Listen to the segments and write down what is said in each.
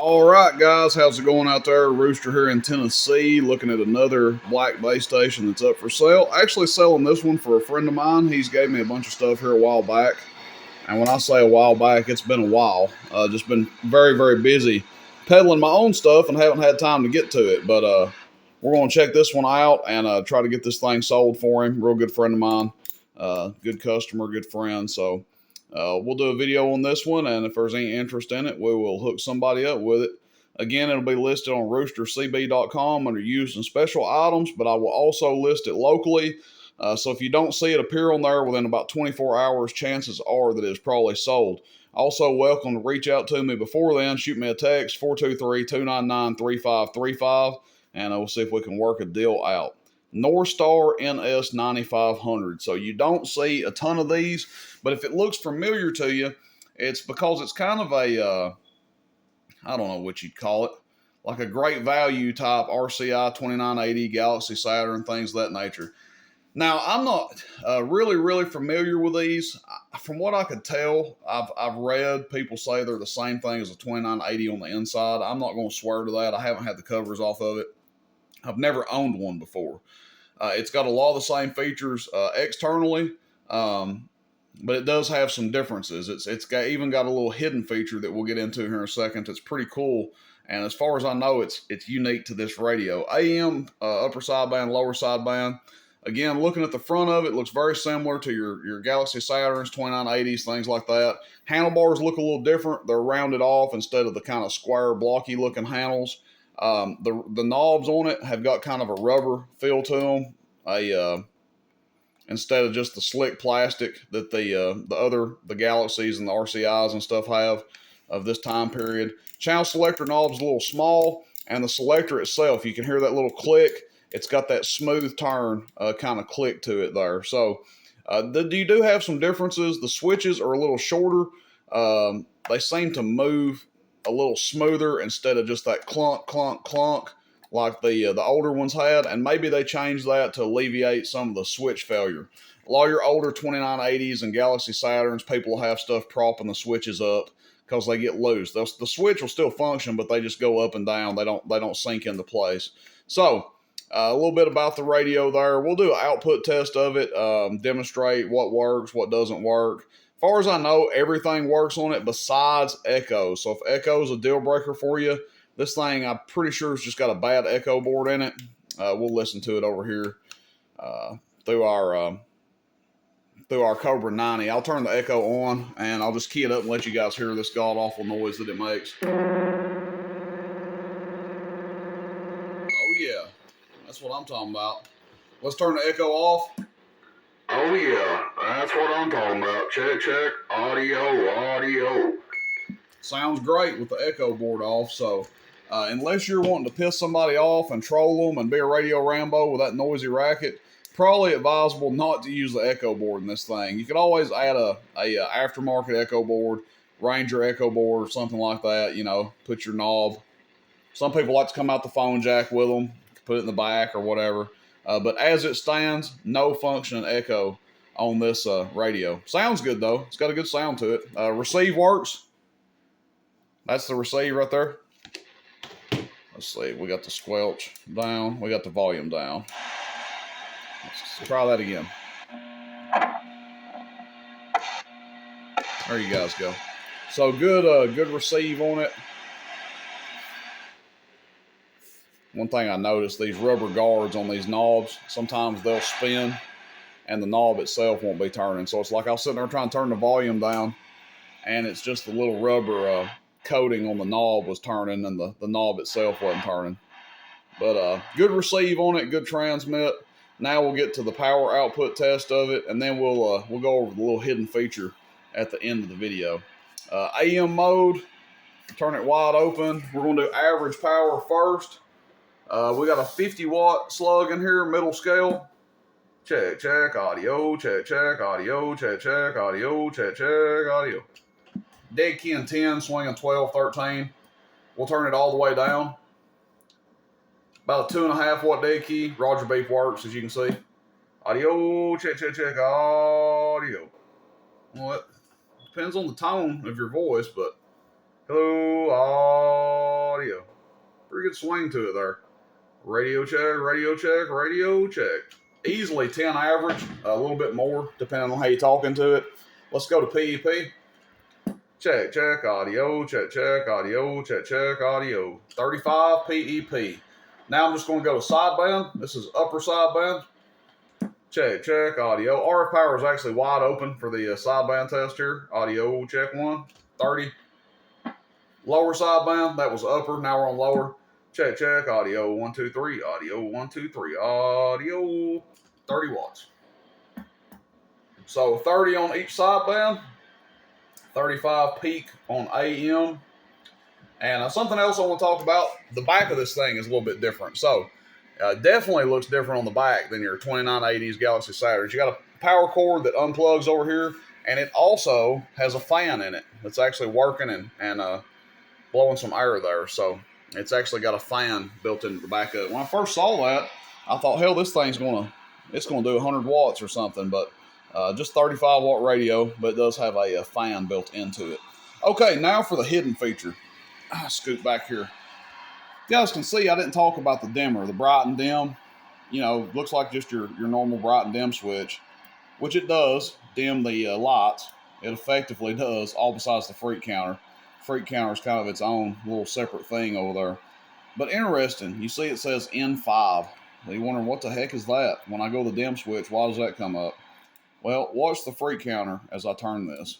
All right, guys, how's it going out there? Rooster here in Tennessee, looking at another black base station that's up for sale. Actually, selling this one for a friend of mine. He's gave me a bunch of stuff here a while back, and when I say a while back, it's been a while. Just been very, very busy peddling my own stuff and haven't had time to get to it. But we're going to check this one out and try to get this thing sold for him. Real good friend of mine, good customer, good friend. So we'll do a video on this one, and if there's any interest in it, we will hook somebody up with it. Again, it'll be listed on roostercb.com under used and special items, but I will also list it locally. So if you don't see it appear on there within about 24 hours, chances are that it's probably sold. Also, welcome to reach out to me before then. Shoot me a text, 423-299-3535, and we'll see if we can work a deal out. Northstar NS9500. So you don't see a ton of these, but if it looks familiar to you, it's because it's kind of a, I don't know what you'd call it, like a great value type RCI 2980, Galaxy Saturn, things of that nature. Now, I'm not really familiar with these. From what I could tell, I've read people say they're the same thing as a 2980 on the inside. I'm not going to swear to that. I haven't had the covers off of it. I've never owned one before. It's got a lot of the same features externally, but it does have some differences. It's even got a little hidden feature that we'll get into here in a second. That's pretty cool. And as far as I know, it's unique to this radio. AM, upper sideband, lower sideband. Again, looking at the front of it, looks very similar to your Galaxy Saturns, 2980s, things like that. Handlebars look a little different. They're rounded off instead of the kind of square, blocky looking handles. The knobs on it have got kind of a rubber feel to them. Instead of just the slick plastic that the Galaxies and the RCIs and stuff have of this time period. Channel selector knob's a little small, and the selector itself, you can hear that little click. It's got that smooth turn kind of click to it there. So you do have some differences. The switches are a little shorter. They seem to move a little smoother instead of just that clunk, clunk, clunk like the older ones had, and maybe they changed that to alleviate some of the switch failure. A lot of your older 2980s and Galaxy Saturns, people have stuff propping the switches up because they get loose. The switch will still function, but they just go up and down. They don't sink into place. So a little bit about the radio there. We'll do an output test of it, demonstrate what works, what doesn't work. As far as I know, everything works on it besides echo. So if echo is a deal breaker for you, this thing I'm pretty sure has just got a bad echo board in it. We'll listen to it over here through our Cobra 90. I'll turn the echo on and I'll just key it up and let you guys hear this god awful noise that it makes. Oh yeah, that's what I'm talking about. Let's turn the echo off. Oh yeah, that's what I'm talking about. Check, check, audio. Sounds great with the echo board off. So unless you're wanting to piss somebody off and troll them and be a radio Rambo with that noisy racket, probably advisable not to use the echo board in this thing. You could always add a aftermarket echo board, Ranger echo board or something like that. You know, put your knob. Some people like to come out the phone jack with them, put it in the back or whatever. But as it stands, no functioning echo on this radio. Sounds good though. It's got a good sound to it. Receive works. That's the receive right there. Let's see. We got the squelch down. We got the volume down. Let's try that again. There you guys go. So good receive on it. One thing I noticed, these rubber guards on these knobs, sometimes they'll spin and the knob itself won't be turning. So it's like I was sitting there trying to turn the volume down and it's just the little rubber coating on the knob was turning and the knob itself wasn't turning. But good receive on it, good transmit. Now we'll get to the power output test of it, and then we'll go over the little hidden feature at the end of the video. AM mode, turn it wide open. We're going to do average power first. We got a 50 watt slug in here, middle scale. Check, check, audio, check, check, audio, check, check, audio, check, check, audio. Dead key in 10, swinging 12, 13. We'll turn it all the way down. About a 2.5 watt dead key. Roger Beef works, as you can see. Audio, check, check, check, audio. Well, it depends on the tone of your voice, but hello, good swing to it there. Radio check, radio check, radio check. Easily 10 average, a little bit more depending on how you're talking to it. Let's go to PEP. Check, check, audio, check, check, audio, check, check, audio. 35 PEP. Now I'm just going to go to sideband. This is upper sideband. Check, check, audio. RF power is actually wide open for the sideband test here. Audio, check 1. 30. Lower sideband, that was upper. Now we're on lower. Check, check, audio, 1, 2, 3. Audio, 1, 2, 3. Audio, 30 watts. So 30 on each sideband. 35 peak on AM. And something else I want to talk about, the back of this thing is a little bit different. So definitely looks different on the back than your 2980s Galaxy Saturns. You got a power cord that unplugs over here, and it also has a fan in it that's actually working and blowing some air there. So it's actually got a fan built into the back of it. When I first saw that, I thought, hell, this thing's gonna do 100 watts or something, but just 35 watt radio, but it does have a fan built into it. Okay, now for the hidden feature. Scoot back here. You guys can see I didn't talk about the dimmer, the bright and dim. You know, looks like just your normal bright and dim switch, which it does dim the lights. It effectively does, all besides the freak counter. Freak counter is kind of its own little separate thing over there. But interesting, you see it says N5. You're wondering, what the heck is that? When I go to the dim switch, why does that come up? Well, watch the freak counter as I turn this.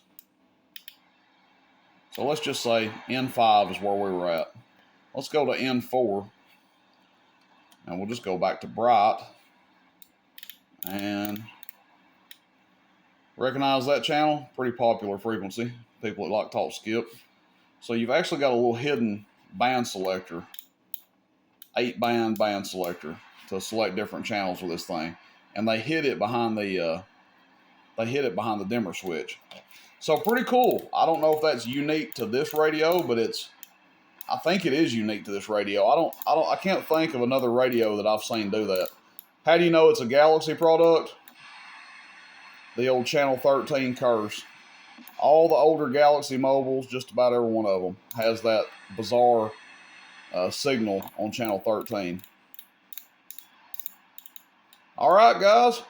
So let's just say N5 is where we were at. Let's go to N4. And we'll just go back to bright. And recognize that channel? Pretty popular frequency. People that like to talk skip. So you've actually got a little hidden band selector. 8-band band selector to select different channels with this thing. And they hid it behind the dimmer switch. So pretty cool. I don't know if that's unique to this radio, but I think it is unique to this radio. I can't think of another radio that I've seen do that. How do you know it's a Galaxy product? The old Channel 13 curse. All the older Galaxy mobiles, just about every one of them, has that bizarre signal on Channel 13. All right, guys.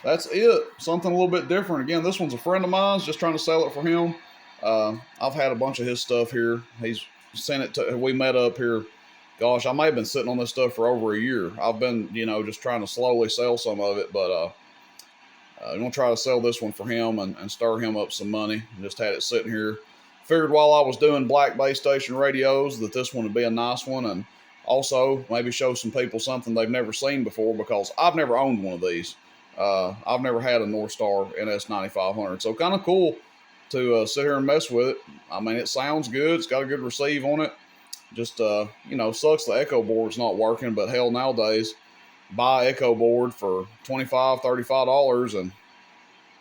That's it. Something a little bit different. Again, this one's a friend of mine's, just trying to sell it for him. I've had a bunch of his stuff here. He's sent it to, we met up here. Gosh, I may have been sitting on this stuff for over a year. I've been, just trying to slowly sell some of it, but I'm going to try to sell this one for him and stir him up some money. Just had it sitting here. Figured while I was doing black base station radios that this one would be a nice one, and also maybe show some people something they've never seen before, because I've never owned one of these. I've never had a Northstar NS9500, so kind of cool to sit here and mess with it. I mean, it sounds good. It's got a good receive on it. Just, sucks the echo board's not working, but hell, nowadays, buy echo board for $25, $35 and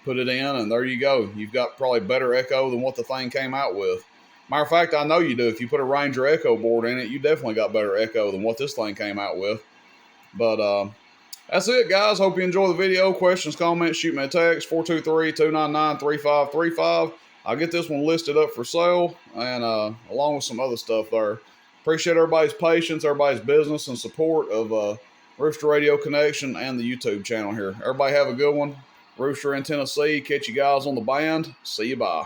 put it in, and there you go. You've got probably better echo than what the thing came out with. Matter of fact, I know you do. If you put a Ranger echo board in it, you definitely got better echo than what this thing came out with. But, that's it, guys. Hope you enjoy the video. Questions, comments, shoot me a text, 423-299-3535. I'll get this one listed up for sale, and along with some other stuff there. Appreciate everybody's patience, everybody's business, and support of Rooster Radio Connection and the YouTube channel here. Everybody have a good one. Rooster in Tennessee. Catch you guys on the band. See you, bye.